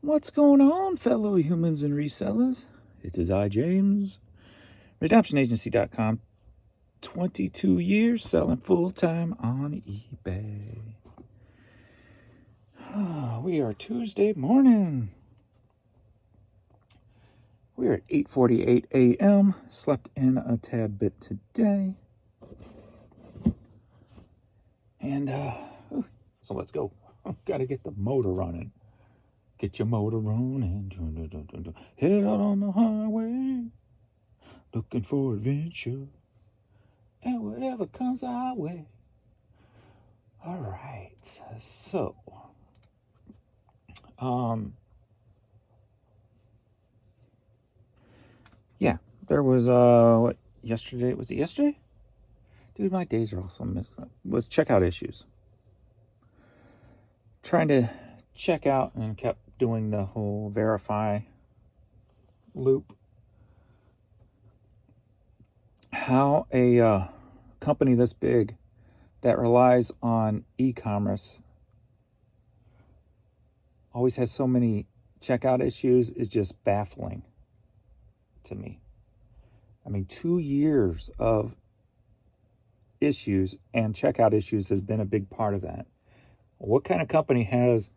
What's going on, fellow humans and resellers? It is I, James, RedemptionAgency.com. 22 years selling full-time on eBay. We are Tuesday morning. We are at 8:48 a.m. Slept in a tad bit today. And, so let's go. Gotta get the motor running. Get your motor running. Head out on the highway. Looking for adventure. And whatever comes our way. All right. So, yeah, there was, yesterday? Was it yesterday? Dude, my days are also mixed up. Was checkout issues. Trying to check out and kept doing the whole verify loop. How a company this big that relies on e-commerce always has so many checkout issues is just baffling to me. I mean, 2 years of issues and checkout issues has been a big part of that. What kind of company has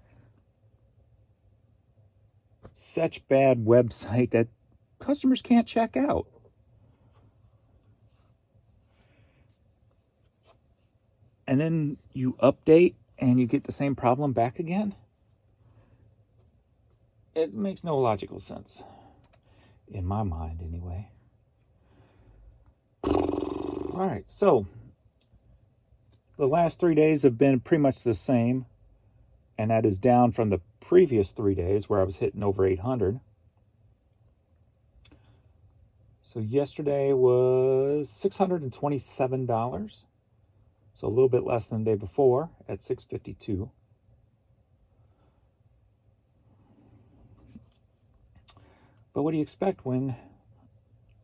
such bad website that customers can't check out? And then you update and you get the same problem back again? It makes no logical sense. In my mind, anyway. All right, so the last 3 days have been pretty much the same, and that is down from the previous 3 days where I was hitting over 800. So yesterday was $627. So a little bit less than the day before at $652. But what do you expect when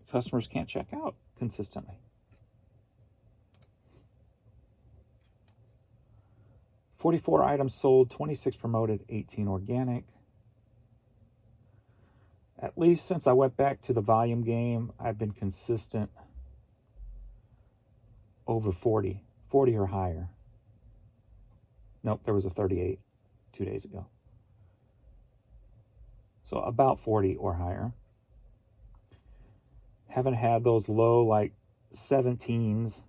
customers can't check out consistently? $44 items sold, 26 promoted, 18 organic. At least since I went back to the volume game, I've been consistent over 40 or higher. Nope, there was a 38 2 days ago. So about 40 or higher. Haven't had those low like 17s.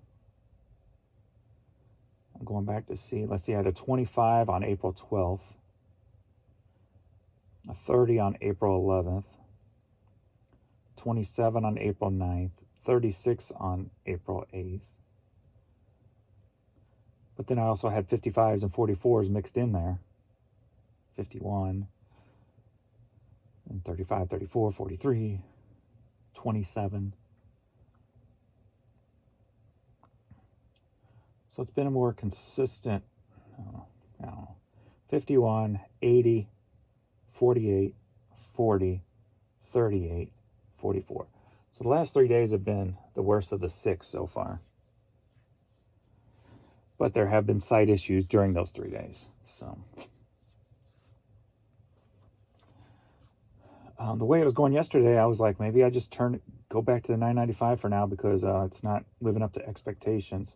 I'm going back to see. Let's see, I had a 25 on April 12th. A 30 on April 11th. 27 on April 9th. 36 on April 8th. But then I also had 55s and 44s mixed in there. 51, and 35, 34, 43, 27. So it's been a more consistent, 51, 80, 48, 40, 38, 44. So the last 3 days have been the worst of the 6 so far. But there have been site issues during those 3 days. So the way it was going yesterday, I was like, maybe I just go back to the $9.95 for now because it's not living up to expectations.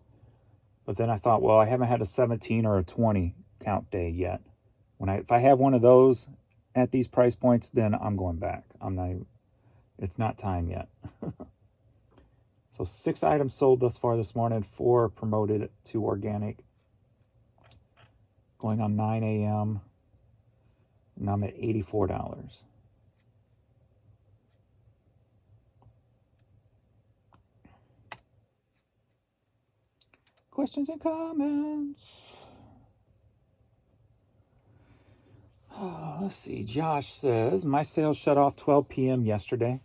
But then I thought, well, I haven't had a 17 or a 20 count day yet. If I have one of those at these price points, then I'm going back. It's not time yet. So 6 items sold thus far this morning, 4 promoted, 2 organic. Going on 9 a.m. and I'm at $84. Questions and comments. Let's see. Josh says, my sales shut off 12 p.m. yesterday.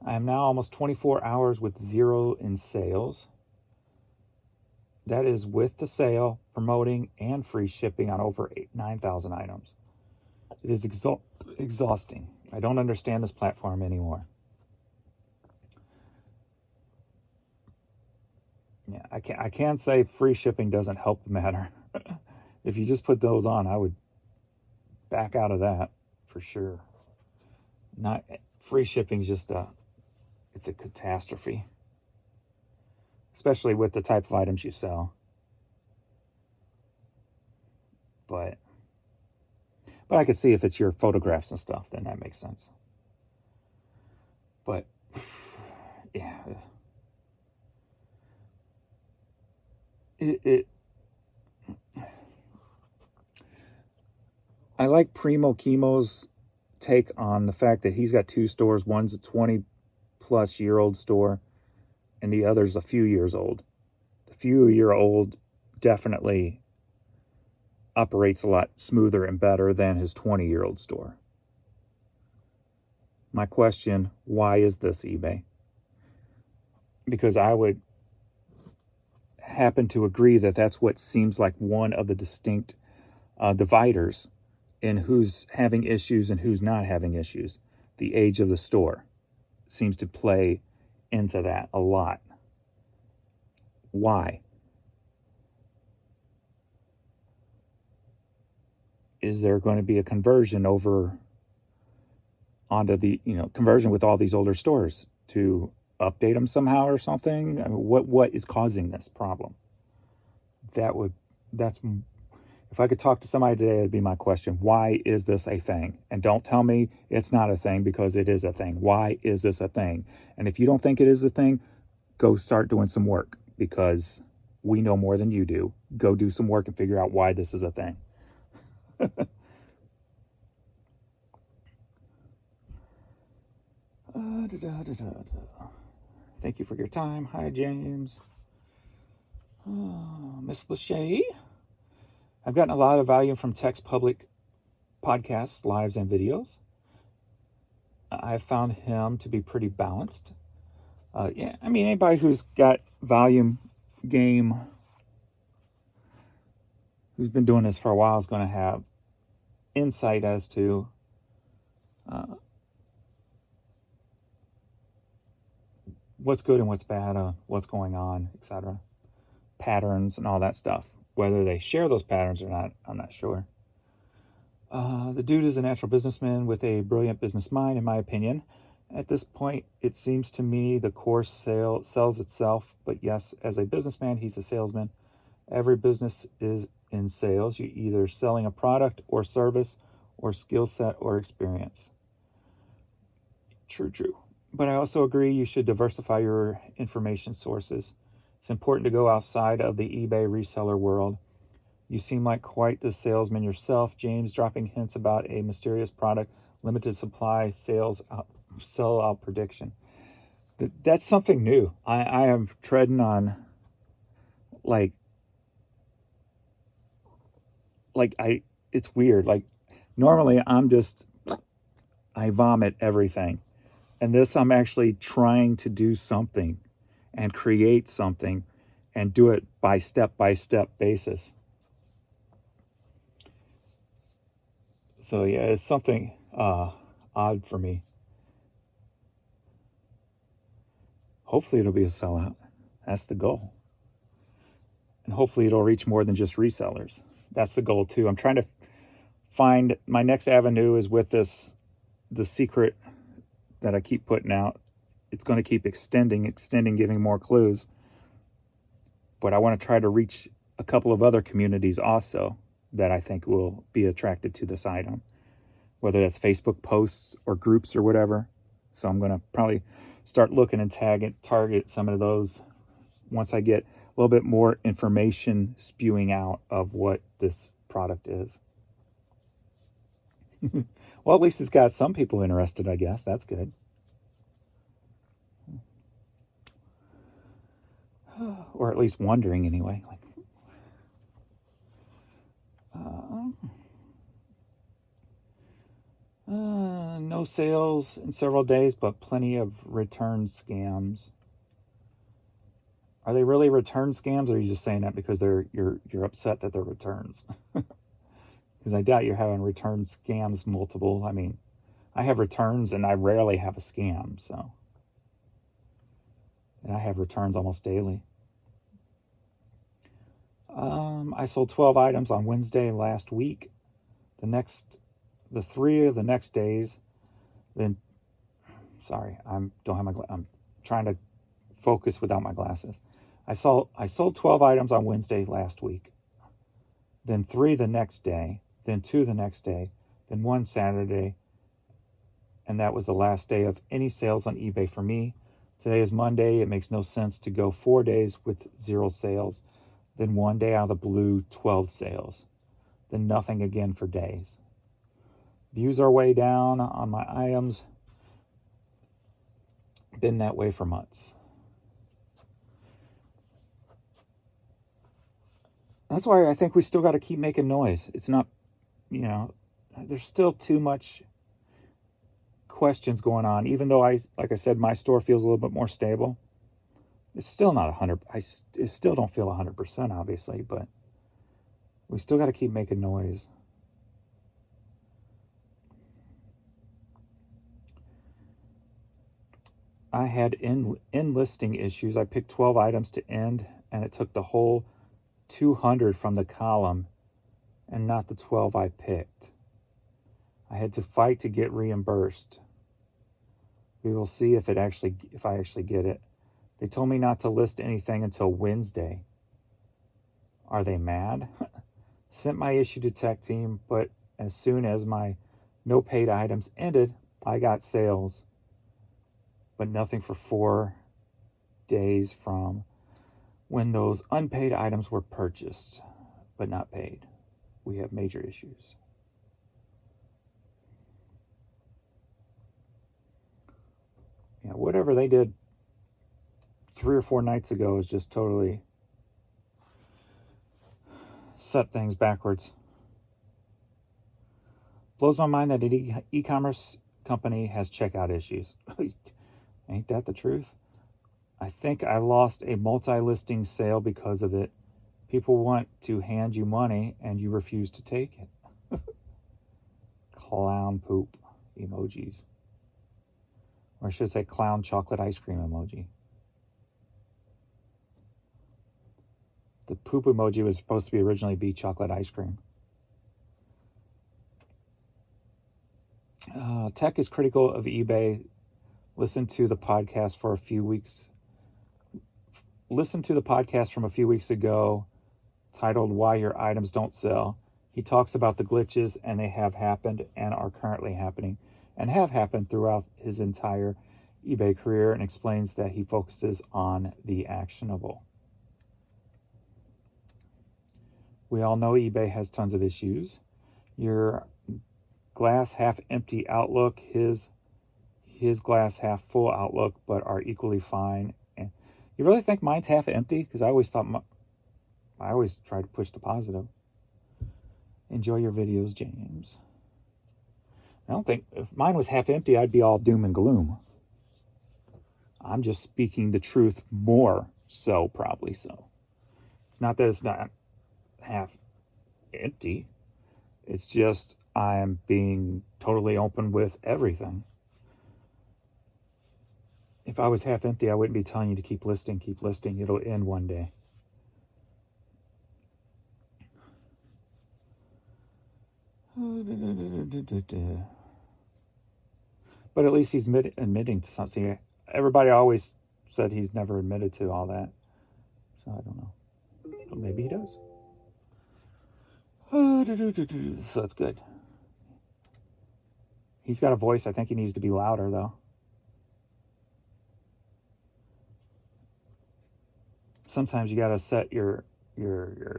I am now almost 24 hours with 0 in sales. That is with the sale, promoting, and free shipping on over 9,000 items. It is exhausting. I don't understand this platform anymore. Yeah, I can't say free shipping doesn't help the matter. If you just put those on, I would back out of that for sure. Not free shipping is just it's a catastrophe, especially with the type of items you sell. But I could see if it's your photographs and stuff, then that makes sense. But yeah, I like Primo Chemo's take on the fact that he's got two stores. One's a 20-plus-year-old store, and the other's a few years old. The few-year-old definitely operates a lot smoother and better than his 20-year-old store. My question, why is this eBay? Because I would happen to agree that that's what seems like one of the distinct dividers in who's having issues and who's not having issues. The age of the store seems to play into that a lot. Why? Is there going to be a conversion over onto the, conversion with all these older stores to update them somehow or something? I mean, what is causing this problem? If I could talk to somebody today, it'd be my question. Why is this a thing? And don't tell me it's not a thing, because it is a thing. Why is this a thing? And if you don't think it is a thing, go start doing some work, because we know more than you do. Go do some work and figure out why this is a thing. Thank you for your time. Hi, James. Miss Lachey. I've gotten a lot of value from Tech's public podcasts, lives, and videos. I've found him to be pretty balanced. Anybody who's got volume game, who's been doing this for a while, is going to have insight as to what's good and what's bad, what's going on, etc. Patterns and all that stuff. Whether they share those patterns or not, I'm not sure. The dude is a natural businessman with a brilliant business mind, in my opinion. At this point, it seems to me the course sells itself. But yes, as a businessman, he's a salesman. Every business is in sales. You're either selling a product or service or skill set or experience. True. But I also agree you should diversify your information sources. It's important to go outside of the eBay reseller world. You seem like quite the salesman yourself, James, dropping hints about a mysterious product, limited supply, sell-out prediction. That's something new. I am treading on, it's weird. Normally I vomit everything. And this, I'm actually trying to do something and create something and do it by step basis. So yeah, it's something odd for me. Hopefully it'll be a sellout. That's the goal. And hopefully it'll reach more than just resellers. That's the goal too. I'm trying to find my next avenue is with the secret that I keep putting out. It's going to keep extending, giving more clues. But I want to try to reach a couple of other communities also that I think will be attracted to this item, whether that's Facebook posts or groups or whatever. So I'm going to probably start looking and target some of those once I get a little bit more information spewing out of what this product is. Well, at least it's got some people interested, I guess. That's good. Or at least wondering anyway. No sales in several days, but plenty of return scams. Are they really return scams, or are you just saying that because you're upset that they're returns? Because I doubt you're having return scams multiple. I mean, I have returns and I rarely have a scam, so. And I have returns almost daily. I sold 12 items on Wednesday last week. The next the 3 of the next days, then, sorry, I'm trying to focus without my glasses. I sold 12 items on Wednesday last week, then 3 the next day, then 2 the next day, then 1 Saturday, and that was the last day of any sales on eBay for me. Today is Monday. It makes no sense to go 4 days with 0 sales, then 1 day out of the blue, 12 sales, then nothing again for days. Views are way down on my items. Been that way for months. That's why I think we still got to keep making noise. It's not, there's still too much questions going on. Even though like I said, my store feels a little bit more stable. It's still not 100. I still don't feel 100%, obviously, but we still got to keep making noise. I had listing issues. I picked 12 items to end, and it took the whole 200 from the column and not the 12 I picked. I had to fight to get reimbursed. We will see if I actually get it. They told me not to list anything until Wednesday. Are they mad? Sent my issue to tech team, but as soon as my no paid items ended, I got sales, but nothing for 4 days from when those unpaid items were purchased, but not paid. We have major issues. Yeah, whatever they did 3 or 4 nights ago is just totally set things backwards. Blows my mind that an e-commerce company has checkout issues. Ain't that the truth? I think I lost a multi-listing sale because of it. People want to hand you money and you refuse to take it. Clown poop emojis. Or I should say clown chocolate ice cream emoji. The poop emoji was supposed to originally be chocolate ice cream. Tech is critical of eBay. Listen to the podcast from a few weeks ago titled Why Your Items Don't Sell. He talks about the glitches, and they have happened and are currently happening and have happened throughout his entire eBay career, and explains that he focuses on the actionable. We all know eBay has tons of issues. Your glass half empty outlook, his glass half full outlook, but are equally fine. And you really think mine's half empty? Because I always try to push the positive. Enjoy your videos, James. I don't think if mine was half empty, I'd be all doom and gloom. I'm just speaking the truth more so, probably so. It's not that it's not half empty. It's just I am being totally open with everything. If I was half empty, I wouldn't be telling you to keep listing. It'll end one day. But at least he's admitting to something. Everybody always said he's never admitted to all that. So I don't know. But maybe he does. So that's good. He's got a voice. I think he needs to be louder, though. Sometimes you got to set your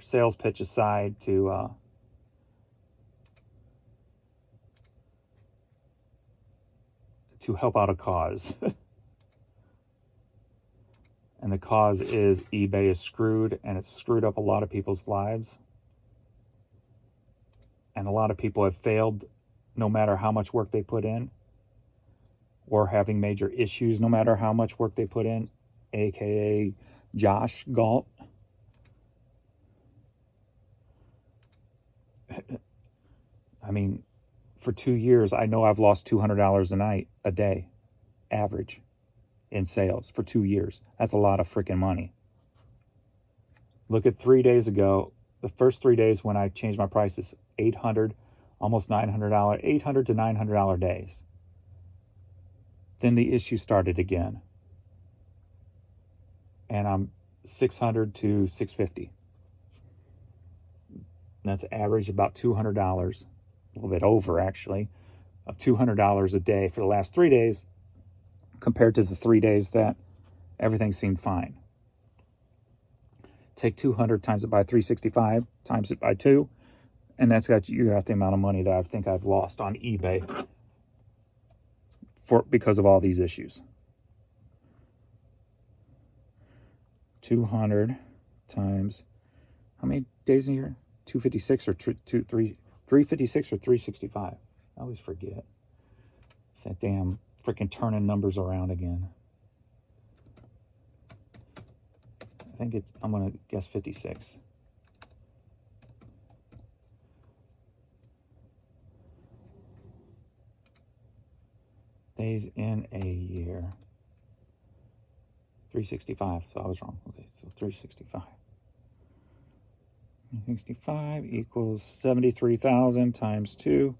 sales pitch aside to help out a cause. And the cause is eBay is screwed, and it's screwed up a lot of people's lives. And a lot of people have failed no matter how much work they put in, or having major issues no matter how much work they put in, aka Josh Galt. I mean, for 2 years, I know I've lost $200 a day, average, in sales for 2 years. That's a lot of freaking money. Look at 3 days ago, the first 3 days when I changed my prices, 800 almost $900, $800 to $900 days. Then the issue started again. And I'm $600 to $650. That's average about $200, a little bit over actually, of $200 a day for the last 3 days compared to the 3 days that everything seemed fine. Take 200 times it by 365, times it by 2, and that's got you got the amount of money that I think I've lost on eBay because of all these issues. 200 times, how many days in a year? 256 or 356 or 365. I always forget. It's that damn freaking turning numbers around again. I think I'm going to guess 56. Days in a year. 365. So I was wrong. Okay, so 365. 365 equals 73,000 times 2.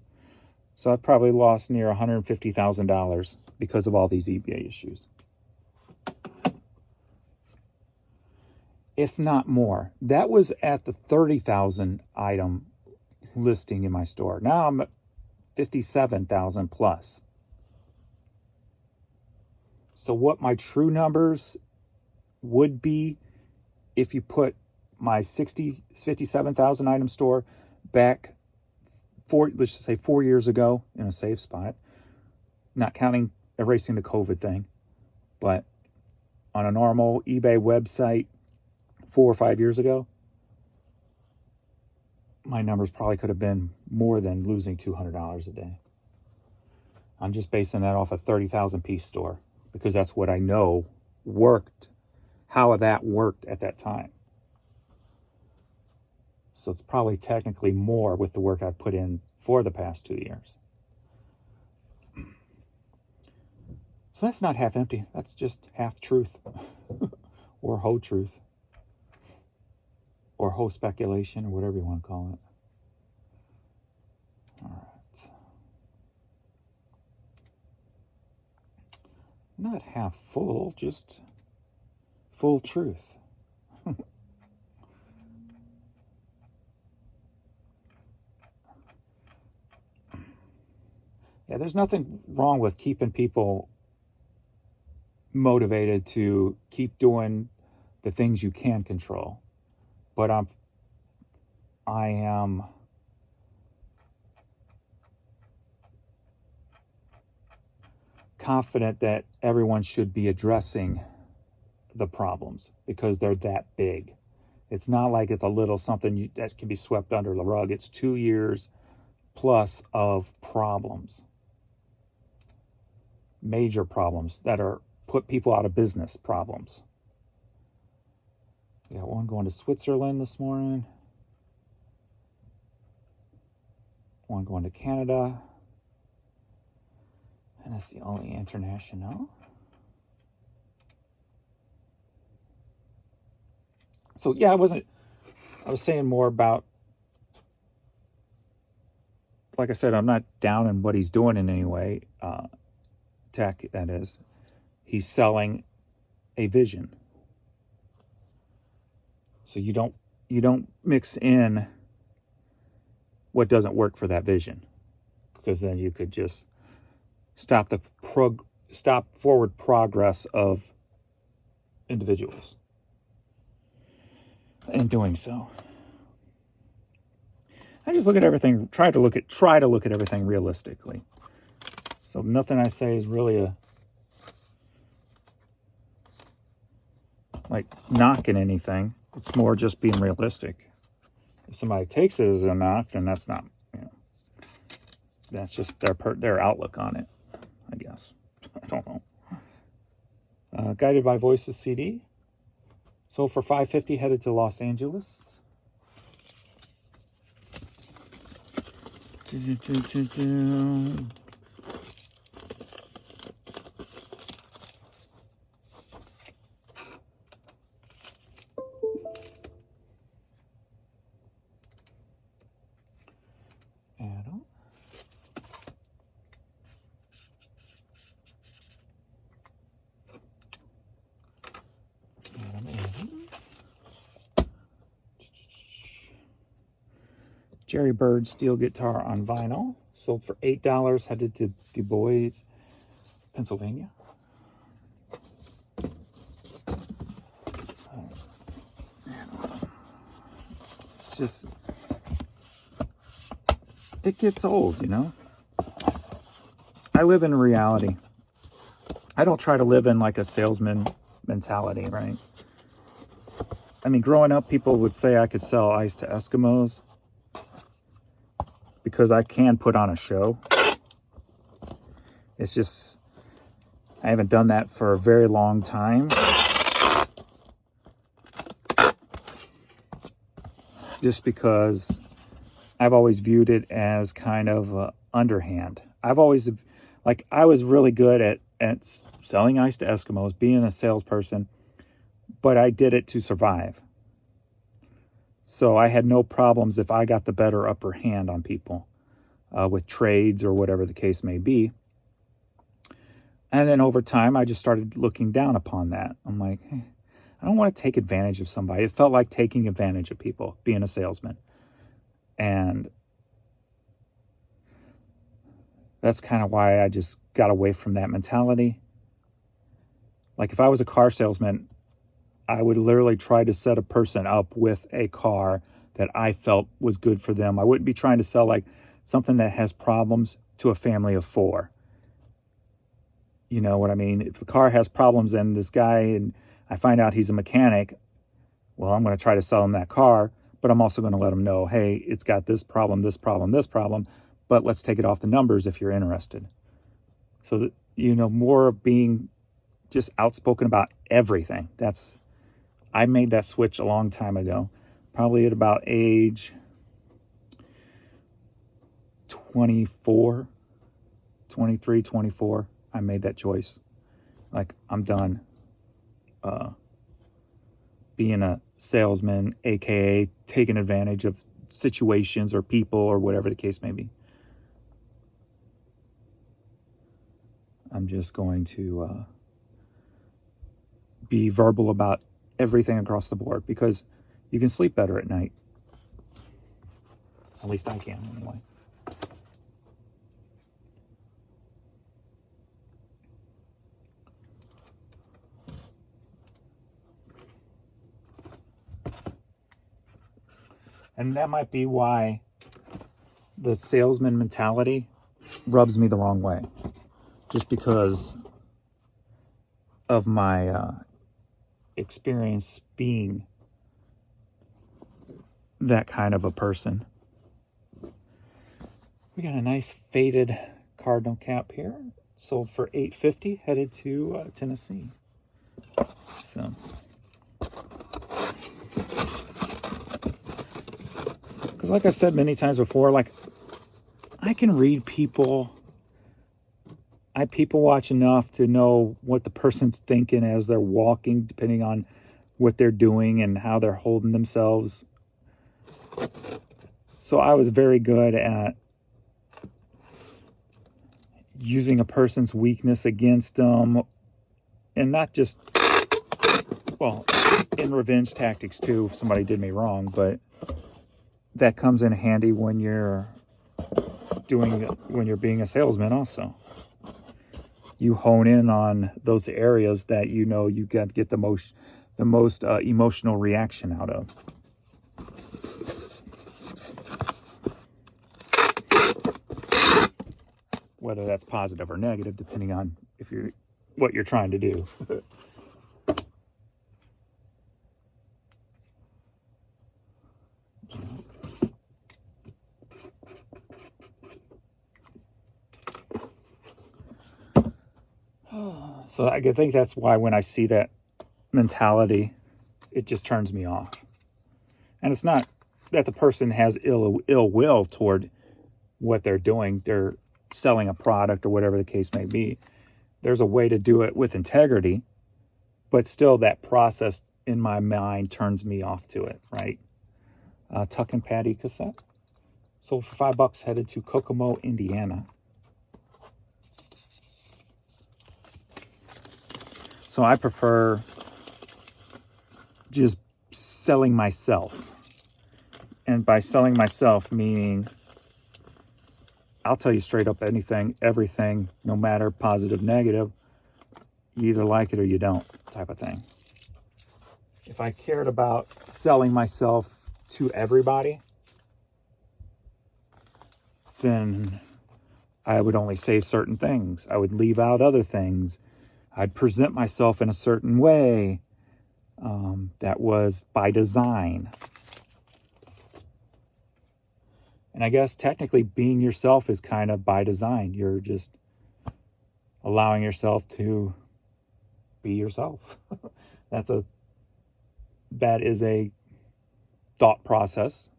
So I've probably lost near $150,000 because of all these eBay issues. If not more. That was at the 30,000 item listing in my store. Now I'm at 57,000 plus. So what my true numbers would be if you put my 57,000 item store back let's just say 4 years ago in a safe spot, not counting erasing the COVID thing, but on a normal eBay website 4 or 5 years ago, my numbers probably could have been more than losing $200 a day. I'm just basing that off a 30,000 piece store because that's what I know worked, how that worked at that time. So it's probably technically more with the work I've put in for the past 2 years. So that's not half empty. That's just half truth or whole truth or whole speculation or whatever you want to call it. All right. Not half full, just full truth. Yeah, there's nothing wrong with keeping people motivated to keep doing the things you can control. But I am confident that everyone should be addressing the problems because they're that big. It's not like it's a little something that can be swept under the rug. It's 2 years plus of problems. Major problems that are put people out of business problems. We got one going to Switzerland this morning. One going to Canada. And that's the only international. So yeah, I was saying more about, like I said, I'm not down in what he's doing in any way. Tech, that is. He's selling a vision. So you don't mix in what doesn't work for that vision, because then you could just stop forward progress of individuals in doing so. I just look at everything, try to look at everything realistically. So nothing I say is really like knocking anything. It's more just being realistic. If somebody takes it as a knock, then that's not, that's just their outlook on it, I guess. I don't know. Guided by Voices CD. So for $550, headed to Los Angeles. Adam. Jerry Bird steel guitar on vinyl. Sold for $8. Headed to Du Bois, Pennsylvania. It's just, it gets old, you know? I live in reality. I don't try to live in like a salesman mentality, right? I mean, growing up, people would say I could sell ice to Eskimos because I can put on a show. It's just, I haven't done that for a very long time. Just because I've always viewed it as kind of underhand. I've always, like, I was really good at selling ice to Eskimos, being a salesperson, but I did it to survive. So I had no problems if I got the better upper hand on people with trades or whatever the case may be. And then over time, I just started looking down upon that. I'm like, hey, I don't want to take advantage of somebody. It felt like taking advantage of people, being a salesman. And that's kind of why I just got away from that mentality. Like if I was a car salesman, I would literally try to set a person up with a car that I felt was good for them. I wouldn't be trying to sell like something that has problems to a family of 4. You know what I mean? If the car has problems and this guy, and I find out he's a mechanic, well, I'm going to try to sell him that car, but I'm also going to let him know, hey, it's got this problem, this problem, this problem, but let's take it off the numbers if you're interested. So that, you know, more of being just outspoken about everything. I made that switch a long time ago, probably at about age 24, 23, 24. I made that choice. Like, I'm done being a salesman, aka taking advantage of situations or people or whatever the case may be. I'm just going to be verbal about everything across the board because you can sleep better at night. At least I can, anyway. And that might be why the salesman mentality rubs me the wrong way. Just because of my experience being that kind of a person. We got a nice faded cardinal cap here. Sold for $8.50, headed to Tennessee. So, because like I've said many times before, like, I can read people. I people watch enough to know what the person's thinking as they're walking, depending on what they're doing and how they're holding themselves. So I was very good at using a person's weakness against them, and not just, well, in revenge tactics too, if somebody did me wrong, but that comes in handy when you're being a salesman also. You hone in on those areas that you know you got to get the most emotional reaction out of. Whether that's positive or negative, depending on what you're trying to do. So I think that's why when I see that mentality, it just turns me off. And it's not that the person has ill will toward what they're doing. They're selling a product or whatever the case may be. There's a way to do it with integrity, but still that process in my mind turns me off to it, right? Tuck and Patty cassette. Sold for $5, headed to Kokomo, Indiana. So I prefer just selling myself. And And by selling myself, meaning I'll tell you straight up anything, everything, no matter positive, negative. You either like it or you don't, type of thing. If I cared about selling myself to everybody, then I would only say certain things. I would leave out other things. I'd present myself in a certain way. That was by design. And I guess technically being yourself is kind of by design. You're just allowing yourself to be yourself. That is a thought process.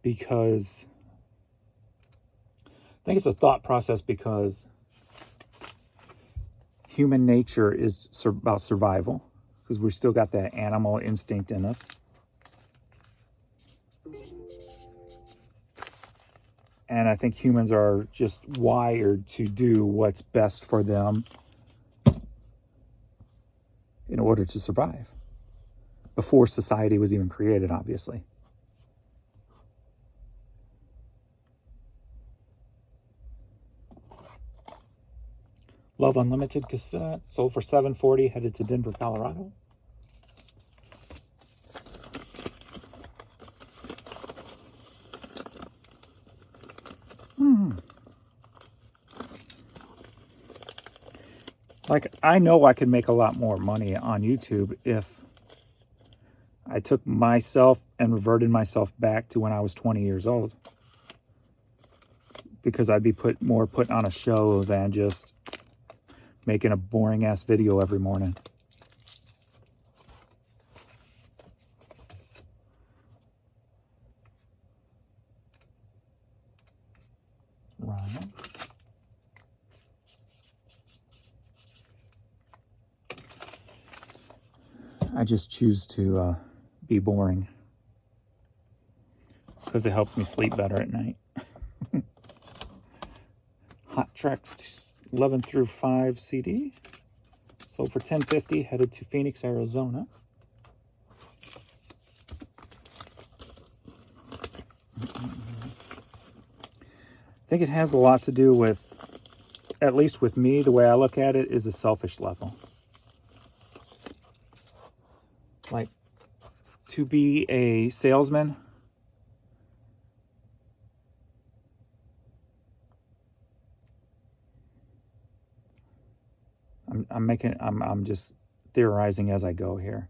Because I think it's a thought process because human nature is about survival, because we still got that animal instinct in us. And I think humans are just wired to do what's best for them in order to survive. Before society was even created, obviously. Love Unlimited cassette, sold for $740, headed to Denver, Colorado. Like, I know I could make a lot more money on YouTube if I took myself and reverted myself back to when I was 20 years old. Because I'd be put on a show than just making a boring ass video every morning. Right. I just choose to be boring because it helps me sleep better at night. Hot Tracks 11 through 5 CD, sold for $10.50, headed to Phoenix, Arizona. I think it has a lot to do with, at least with me, the way I look at it is a selfish level. Like, to be a salesman, I'm just theorizing as I go here.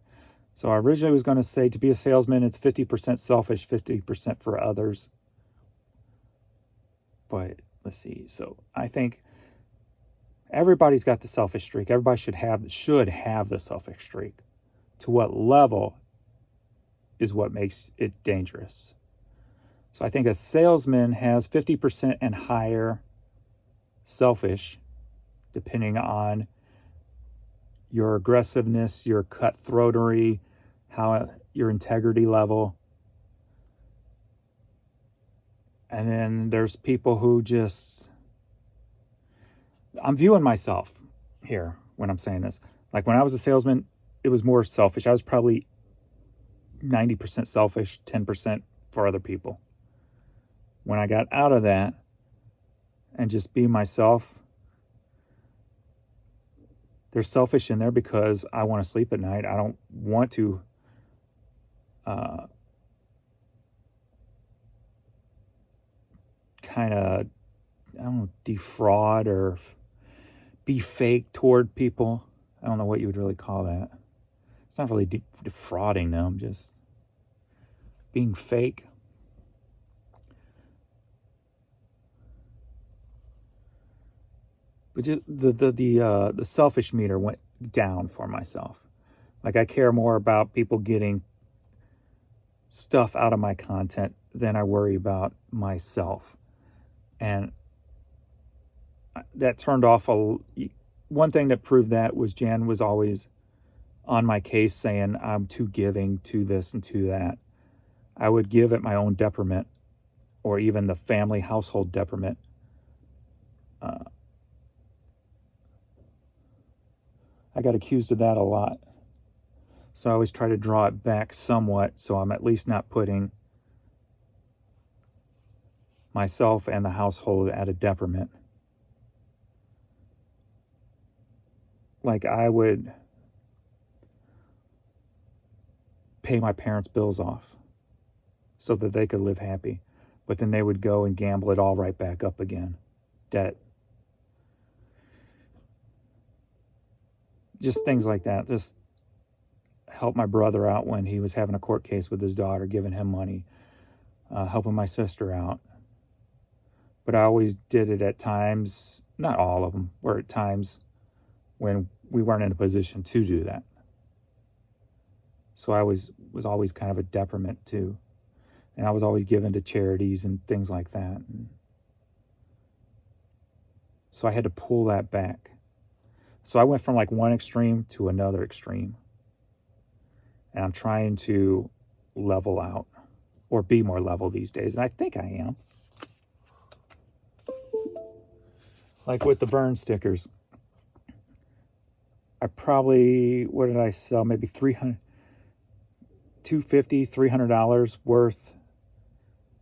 So I originally was going to say to be a salesman, it's 50% selfish, 50% for others. But let's see. So I think everybody's got the selfish streak. Everybody should have the selfish streak. To what level is what makes it dangerous. So I think a salesman has 50% and higher selfish, depending on your aggressiveness, your cutthroatery, your integrity level. And then there's people who just, I'm viewing myself here when I'm saying this. Like when I was a salesman, it was more selfish. I was probably 90% selfish, 10% for other people. When I got out of that and just be myself, there's selfish in there because I want to sleep at night. I don't want to kind of, I don't know, defraud or be fake toward people. I don't know what you would really call that. It's not really defrauding them, just being fake. But just the selfish meter went down for myself. Like I care more about people getting stuff out of my content than I worry about myself. And that turned off one thing that proved that was Jan was always on my case saying I'm too giving to this and to that. I would give at my own detriment or even the family household detriment. I got accused of that a lot. So I always try to draw it back somewhat, so I'm at least not putting myself and the household at a detriment. Like, I would pay my parents' bills off so that they could live happy, but then they would go and gamble it all right back up again. Debt. Just things like that. Just help my brother out when he was having a court case with his daughter, giving him money, helping my sister out. But I always did it at times, not all of them, were at times when we weren't in a position to do that. So I was always kind of a detriment too. And I was always given to charities and things like that. And so I had to pull that back. So I went from like one extreme to another extreme. And I'm trying to level out or be more level these days. And I think I am. Like with the burn stickers, I probably, what did I sell? Maybe $250, $300 worth.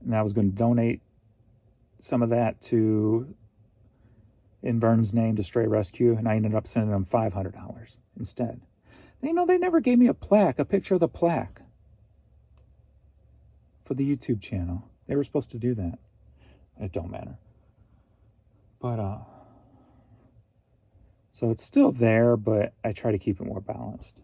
And I was going to donate some of that to, in Vern's name, to Stray Rescue. And I ended up sending them $500 instead. You know, they never gave me a picture of the plaque for the YouTube channel. They were supposed to do that. It don't matter. But, so it's still there, but I try to keep it more balanced.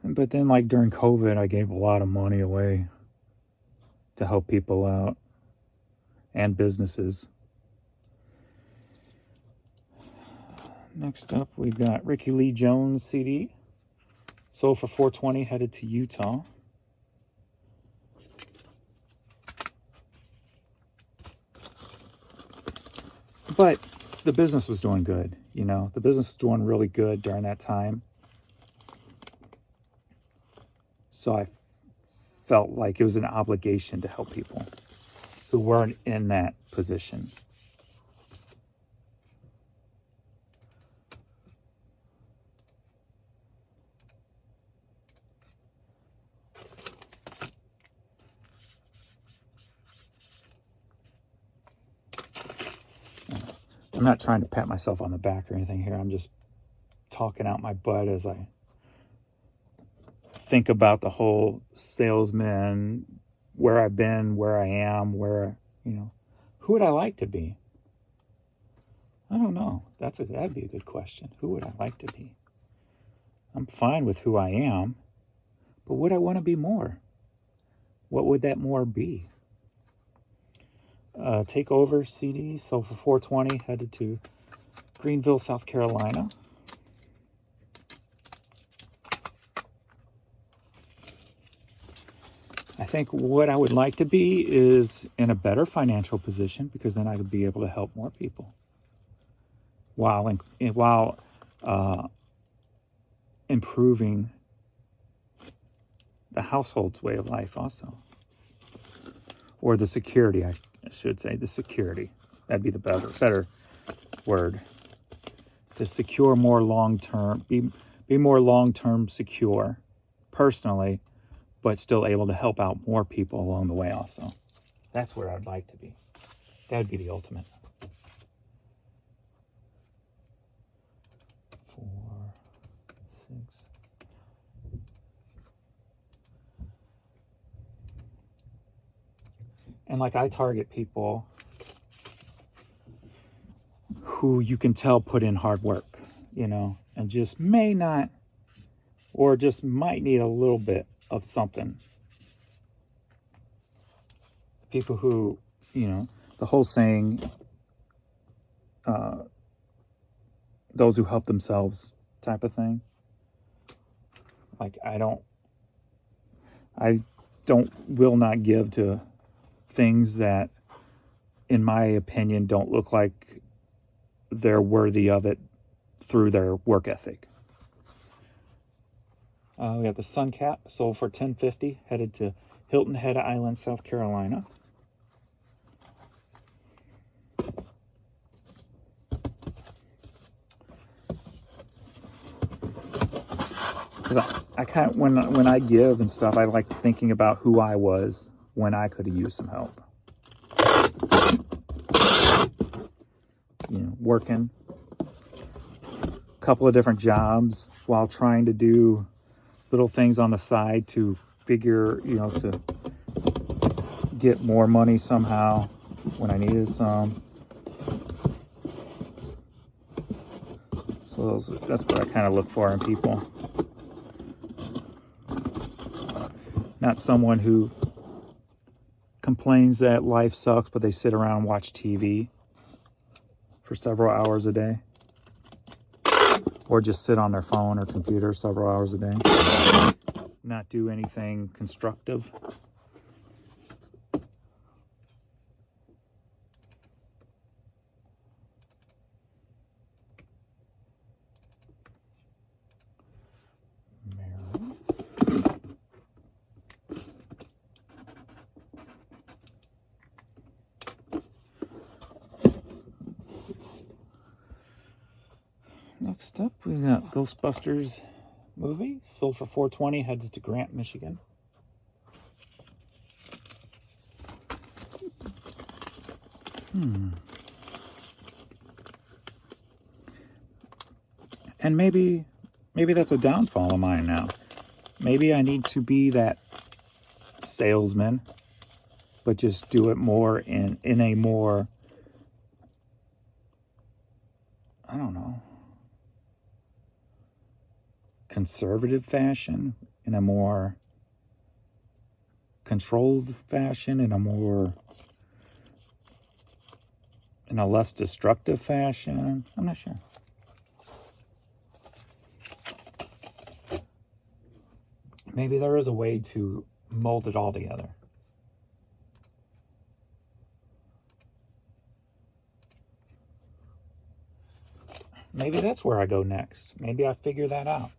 But then, like, during COVID, I gave a lot of money away to help people out and businesses. Next up, we've got Ricky Lee Jones CD. Sold for $420, headed to Utah. But the business was doing good, you know. The business was doing really good during that time. So I felt like it was an obligation to help people who weren't in that position. I'm not trying to pat myself on the back or anything here. I'm just talking out my butt as I think about the whole salesman, where I've been, where I am, where, you know, who would I like to be? I don't know. That'd be a good question. Who would I like to be? I'm fine with who I am, but would I want to be more? What would that more be? Takeover CD, sold for $420, headed to Greenville, South Carolina. I think what I would like to be is in a better financial position, because then I would be able to help more people while improving the household's way of life also. Or the security, I should say, the security. That'd be the better word. To secure more long-term, be more long-term secure personally, but still able to help out more people along the way also. That's where I'd like to be. That would be the ultimate. 4, 6. And like, I target people who you can tell put in hard work, you know, and just may not, or just might need a little bit of something. People who, you know, the whole saying, those who help themselves type of thing. Like, will not give to things that in my opinion, don't look like they're worthy of it through their work ethic. We have the Sun Cap, sold for $10.50, headed to Hilton Head Island, South Carolina. I kind of, when I give and stuff, I like thinking about who I was when I could have used some help. You know, working a couple of different jobs while trying to do little things on the side to figure, you know, to get more money somehow when I needed some. So that's what I kind of look for in people. Not someone who complains that life sucks, but they sit around and watch TV for several hours a day. Or just sit on their phone or computer several hours a day. Not do anything constructive. Next up, we got Ghostbusters movie, sold for $4.20, headed to Grant, Michigan. And maybe that's a downfall of mine now. Maybe I need to be that salesman, but just do it more in a more, I don't know, conservative fashion, in a more controlled fashion, in a less destructive fashion. I'm not sure. Maybe there is a way to mold it all together. Maybe that's where I go next. Maybe I figure that out.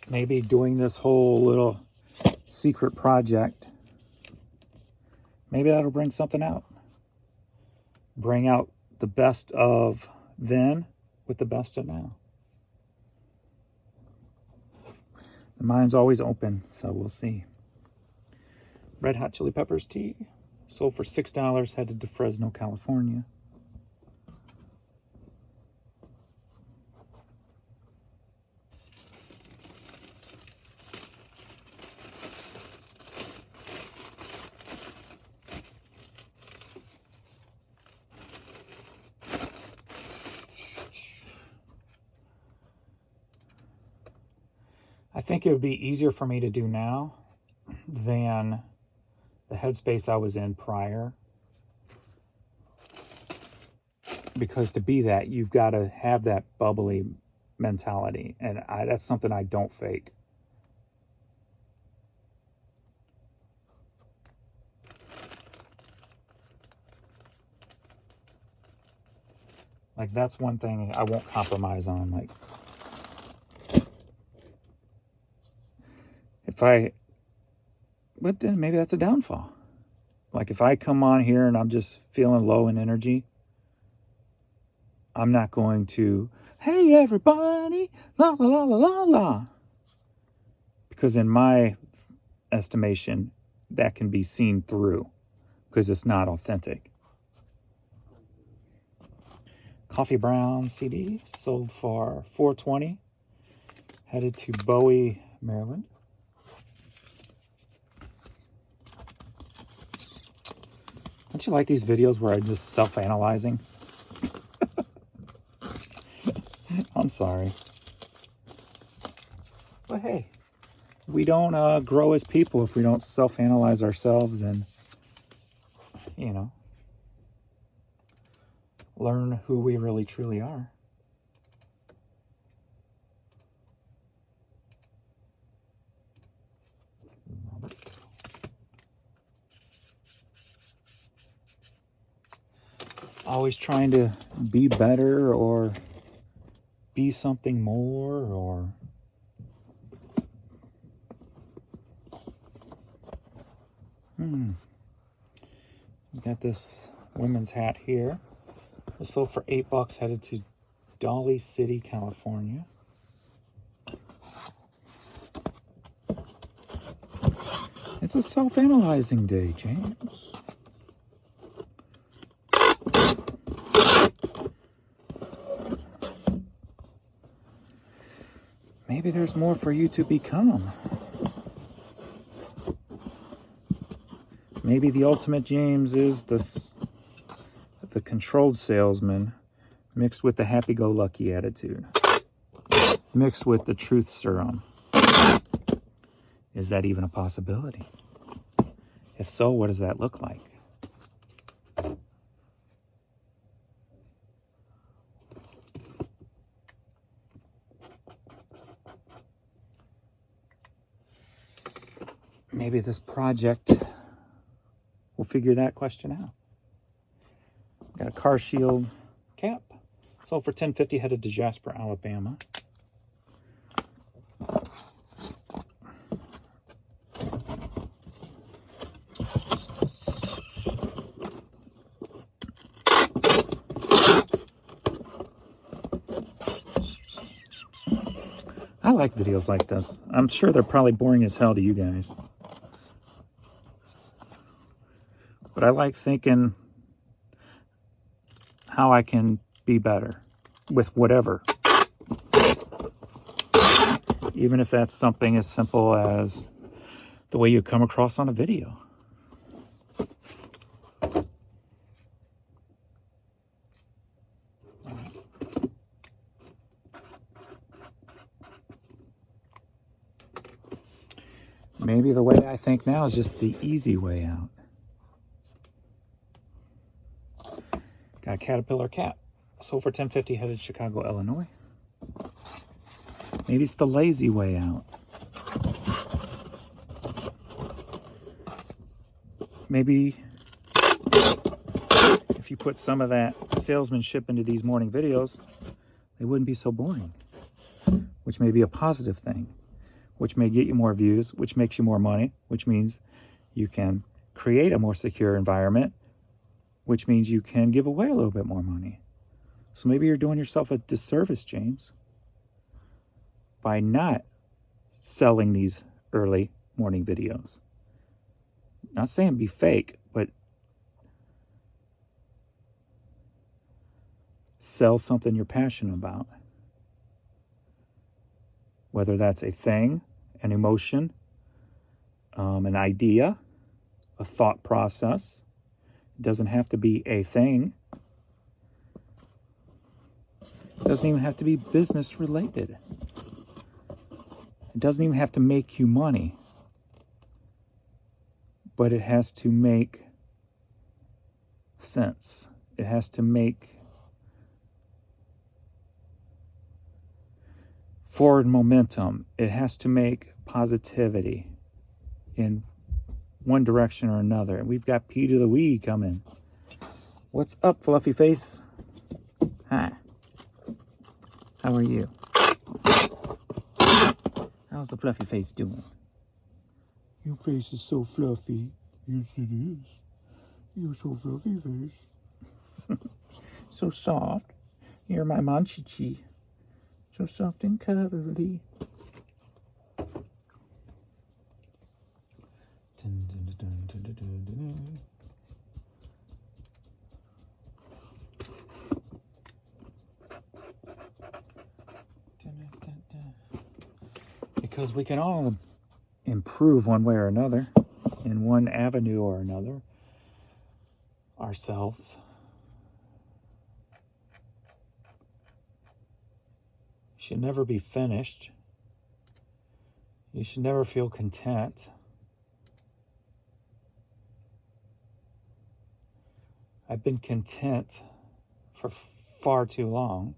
Maybe doing this whole little secret project, maybe that'll bring something out. Bring out the best of then with the best of now. The mind's always open, so we'll see. Red Hot Chili Peppers tea, sold for $6, headed to Fresno, California. I think it would be easier for me to do now than the headspace I was in prior. Because to be that, you've got to have that bubbly mentality. And that's something I don't fake. Like, that's one thing I won't compromise on. Like, but then maybe that's a downfall. Like, if I come on here and I'm just feeling low in energy, I'm not going to, hey everybody, la la la la la la. Because in my estimation, that can be seen through, because it's not authentic. Coffee Brown CD, sold for $4.20, headed to Bowie, Maryland. Don't you like these videos where I'm just self-analyzing? I'm sorry. But hey, we don't grow as people if we don't self-analyze ourselves and, you know, learn who we really truly are. always trying to be better or be something more, or We've got this women's hat here. It sold for $8, headed to Dolly City, California. It's a self-analyzing day, James. Maybe there's more for you to become. Maybe the ultimate James is the controlled salesman mixed with the happy-go-lucky attitude, mixed with the truth serum. Is that even a possibility? If so, what does that look like? Maybe this project will figure that question out. Got a car shield cap. Sold for $10.50, headed to Jasper, Alabama. I like videos like this. I'm sure they're probably boring as hell to you guys. But I like thinking how I can be better with whatever. Even if that's something as simple as the way you come across on a video. Maybe the way I think now is just the easy way out. Got a Caterpillar cap. Sold for $10.50, headed to Chicago, Illinois. Maybe it's the lazy way out. Maybe if you put some of that salesmanship into these morning videos, they wouldn't be so boring, which may be a positive thing, which may get you more views, which makes you more money, which means you can create a more secure environment, which means you can give away a little bit more money. So maybe you're doing yourself a disservice, James, by not selling these early morning videos. Not saying be fake, but sell something you're passionate about. Whether that's a thing, an emotion, an idea, a thought process. It doesn't have to be a thing. It doesn't even have to be business related. It doesn't even have to make you money. But it has to make sense. It has to make forward momentum. It has to make positivity in one direction or another. And we've got P to the we coming. What's up, fluffy face? Hi. How are you? How's the fluffy face doing? Your face is so fluffy. Yes, it is. You're so fluffy face. So soft. You're my manchichi. So soft and cuddly. Because we can all improve one way or another, in one avenue or another, ourselves. You should never be finished. You should never feel content. I've been content for far too long,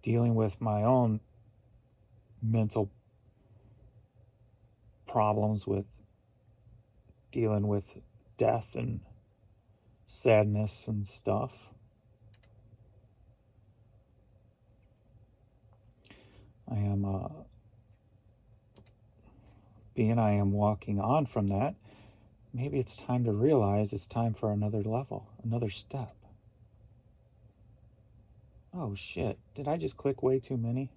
dealing with my own mental problems, with dealing with death and sadness and stuff. I am walking on from that. Maybe it's time to realize it's time for another level, another step. Oh shit, did I just click way too many?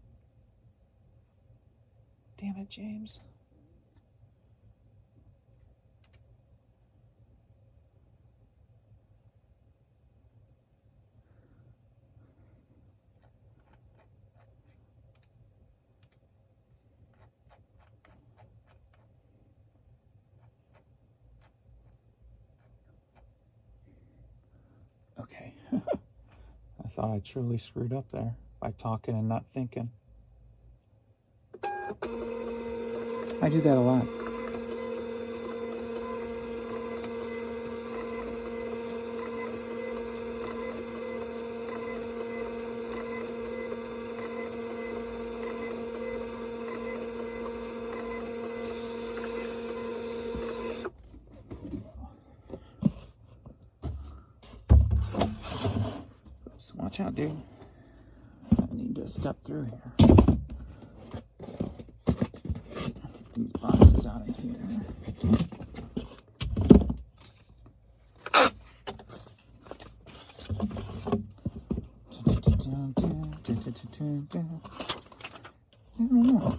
Damn it, James. Okay. I thought I truly screwed up there by talking and not thinking. I do that a lot. Oops, watch out, dude. I need to step through here. These boxes out of here. I don't know.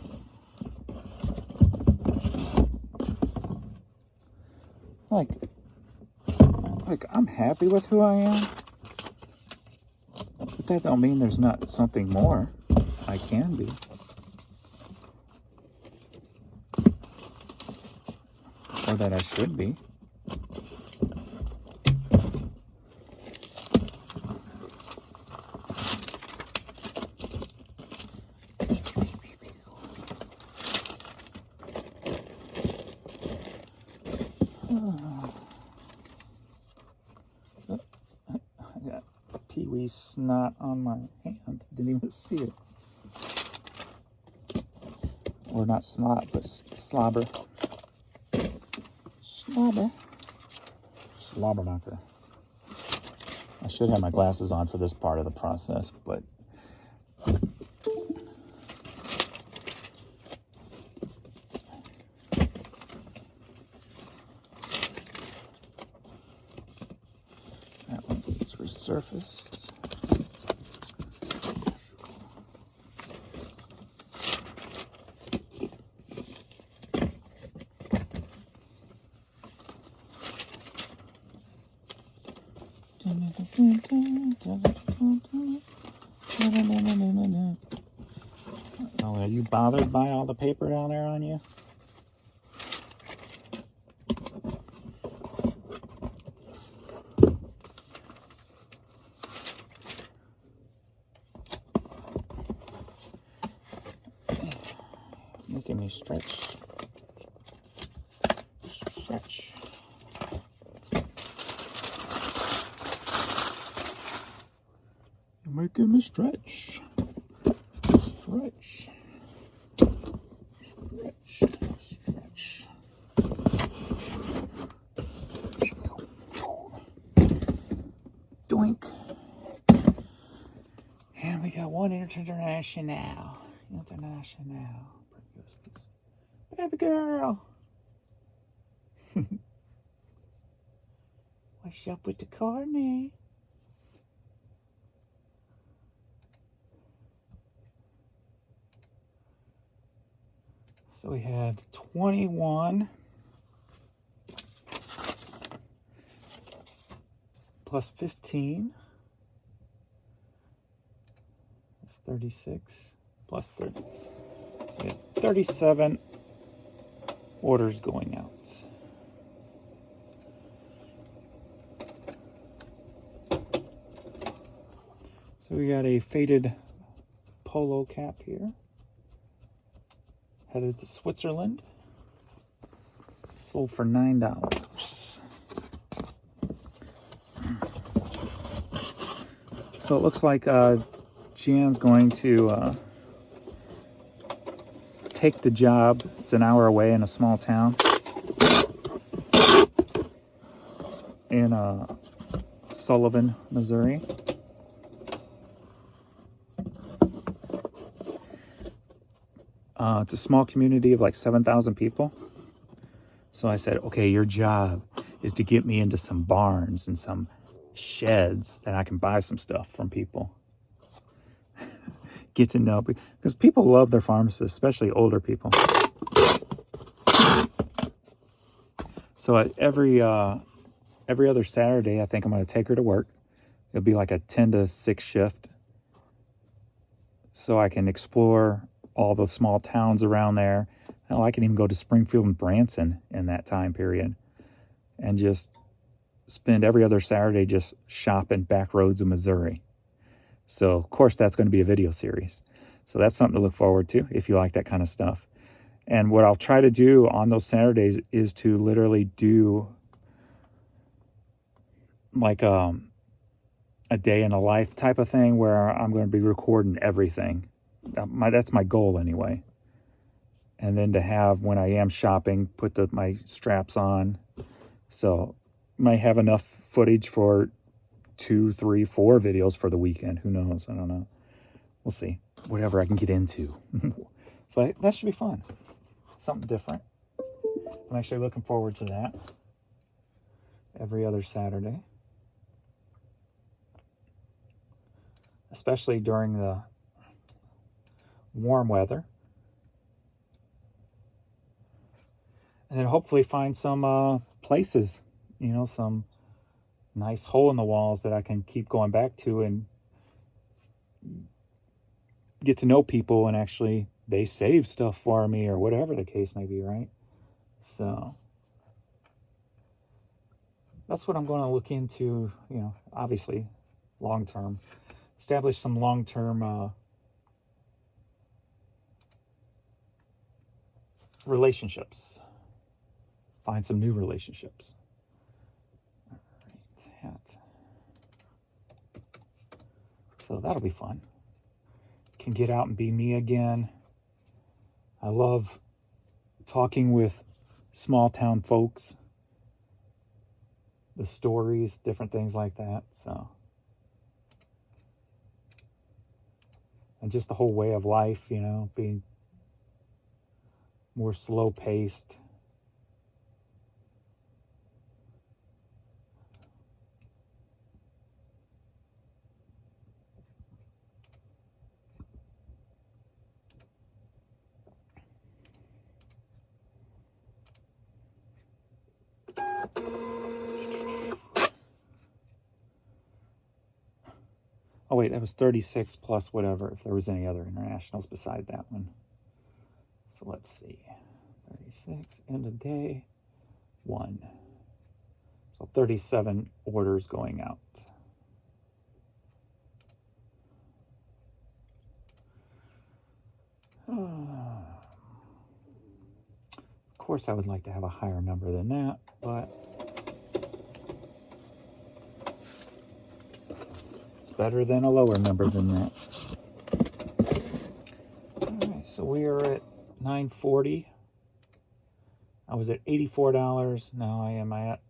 Like I'm happy with who I am, but that don't mean there's not something more I can be. Or that I should be. I got Pee-wee snot on my hand. Didn't even see it. Or not snot, but slobber. Slobber knocker. I should have my glasses on for this part of the process, but that one gets resurfaced. Oh, are you bothered by all the paper down there on you? Making me stretch. Stretch. You're making me stretch. Stretch. Stretch. Stretch. Doink. And we got one international. Baby girl. What's up with the corny? So we had 21 plus 15. That's 36 plus 30. So we had 37 orders going out. So we got a faded polo cap here. Headed to Switzerland. Sold for $9. So it looks like Jan's going to take the job. It's an hour away in a small town. And Sullivan, Missouri. It's a small community of like 7,000 people. So I said, okay, your job is to get me into some barns and some sheds that I can buy some stuff from people. Get to know, because people love their pharmacists, especially older people. So every other Saturday, I think I'm going to take her to work. It'll be like a 10 to 6 shift. So I can explore all the small towns around there. Hell, I can even go to Springfield and Branson in that time period and just spend every other Saturday just shopping back roads of Missouri. So, of course, that's going to be a video series. So that's something to look forward to if you like that kind of stuff. And what I'll try to do on those Saturdays is to literally do like a day in a life type of thing where I'm going to be recording everything. That's my goal anyway. And then to have, when I am shopping, put my straps on. So I might have enough footage for 2, 3, 4 videos for the weekend. Who knows? I don't know. We'll see. Whatever I can get into. So that should be fun. Something different. I'm actually looking forward to that. Every other Saturday. Especially during the warm weather. And then hopefully find some places, some nice hole in the walls that I can keep going back to and get to know people, and actually they save stuff for me or whatever the case may be, right? So that's what I'm going to look into, obviously long term. Establish some long-term relationships. Find some new relationships. All right, hat. So that'll be fun. Can get out and be me again. I love talking with small town folks. The stories, different things like that. So, and just the whole way of life, being more slow-paced. Oh, wait, that was 36 plus whatever, if there was any other internationals beside that one. So let's see. 36, end of day, 1. So 37 orders going out. Of course, I would like to have a higher number than that, but it's better than a lower number than that. All right, so we are at $9.40. I was at $84. Now I am at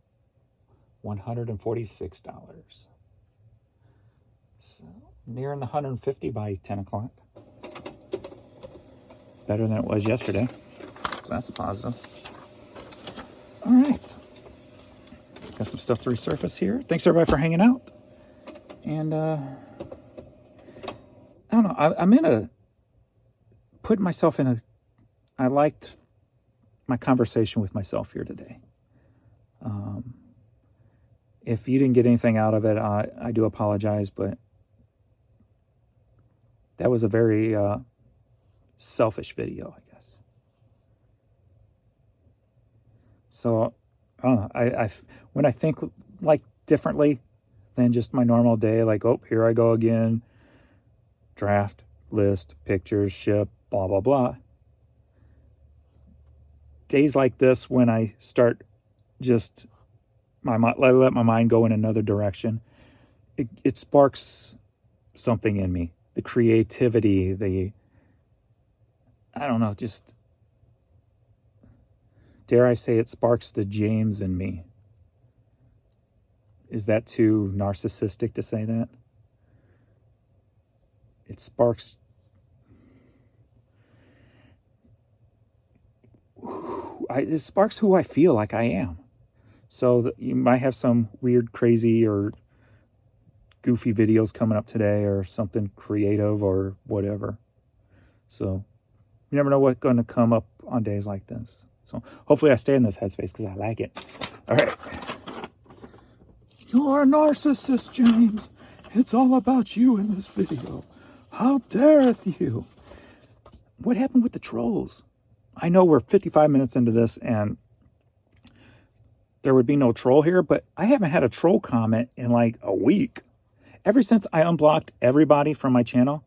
$146. So nearing the 150 by 10 o'clock. Better than it was yesterday. So that's a positive. All right. Got some stuff to resurface here. Thanks everybody for hanging out. And I don't know. I'm putting myself in I liked my conversation with myself here today. If you didn't get anything out of it, I do apologize, but that was a very selfish video, I guess. So when I think like differently than just my normal day, like, oh, here I go again, draft, list, pictures, ship, blah, blah, blah. Days like this, when I start just let my mind go in another direction, it sparks something in me. The creativity, I don't know, just, dare I say, it sparks the James in me. Is that too narcissistic to say that? It sparks who I feel like I am. So you might have some weird, crazy, or goofy videos coming up today, or something creative or whatever. So you never know what's going to come up on days like this. So hopefully I stay in this headspace because I like it. All right. You're a narcissist, James. It's all about you in this video. How dareth you? What happened with the trolls? I know we're 55 minutes into this and there would be no troll here, but I haven't had a troll comment in like a week. Ever since I unblocked everybody from my channel,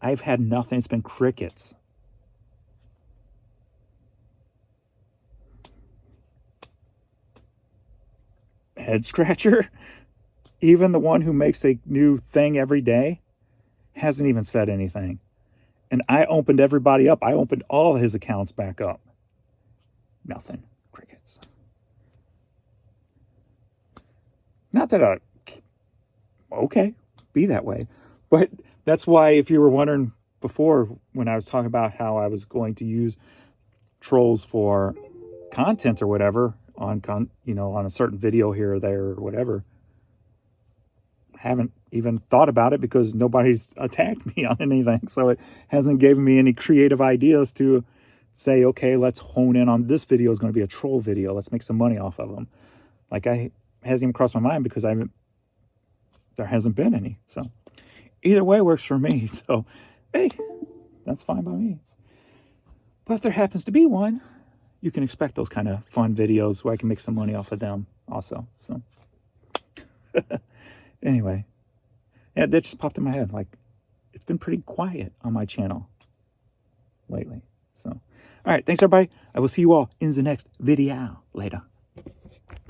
I've had nothing. It's been crickets. Head scratcher? Even the one who makes a new thing every day hasn't even said anything. And I opened everybody up. I opened all his accounts back up. Nothing. Crickets. Not that okay, be that way. But that's why, if you were wondering before, when I was talking about how I was going to use trolls for content or whatever, on on a certain video here or there or whatever, I haven't even thought about it because nobody's attacked me on anything. So it hasn't given me any creative ideas to say, okay, let's hone in on this video is going to be a troll video. Let's make some money off of them. Like, hasn't even crossed my mind because there hasn't been any. So either way works for me. So, hey, that's fine by me. But if there happens to be one, you can expect those kind of fun videos where I can make some money off of them also. So anyway, yeah, that just popped in my head. Like, it's been pretty quiet on my channel lately. So, all right, thanks everybody. I will see you all in the next video. Later.